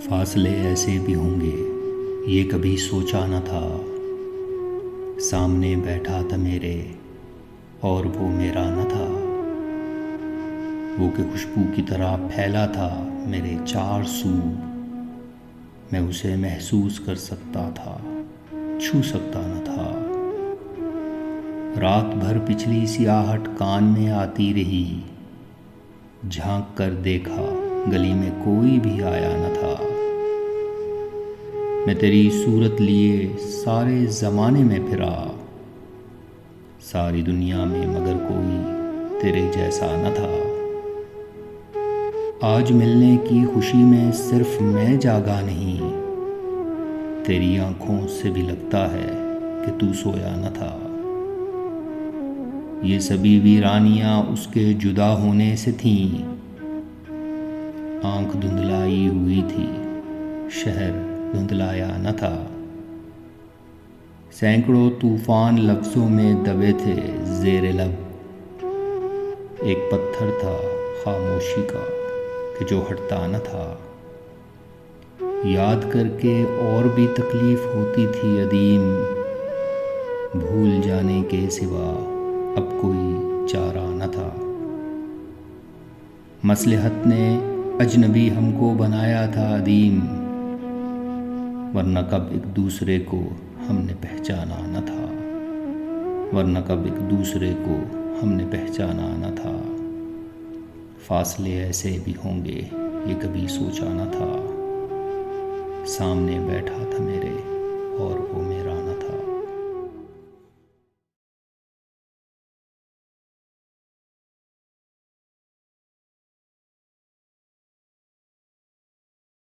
फासले ऐसे भी होंगे ये कभी सोचा न था। सामने बैठा था मेरे और वो मेरा न था। वो कि खुशबू की तरह फैला था मेरे चार सू। मैं उसे महसूस कर सकता था, छू सकता न था। रात भर पिछली सियाहट कान में आती रही। झांक कर देखा गली में कोई भी आया न था। मैं तेरी सूरत लिए सारे ज़माने में फिरा, सारी दुनिया में मगर कोई तेरे जैसा न था। आज मिलने की खुशी में सिर्फ मैं जागा नहीं, तेरी आंखों से भी लगता है कि तू सोया न था। ये सभी वीरानियां उसके जुदा होने से थीं। आंख धुंधलाई हुई थी, शहर धुंधलाया न था। सैकड़ों तूफान लफ्ज़ों में दबे थे ज़ेरे लब। एक पत्थर था खामोशी का कि जो हटता न था। याद करके और भी तकलीफ़ होती थी अदीम। भूल जाने के सिवा अब कोई चारा न था। मसलहत ने अजनबी हमको बनाया था अदीम, वरना कब एक दूसरे को हमने पहचाना न था। वरना कब एक दूसरे को हमने पहचाना न था। फासले ऐसे भी होंगे ये कभी सोचा न था। सामने बैठा था मेरे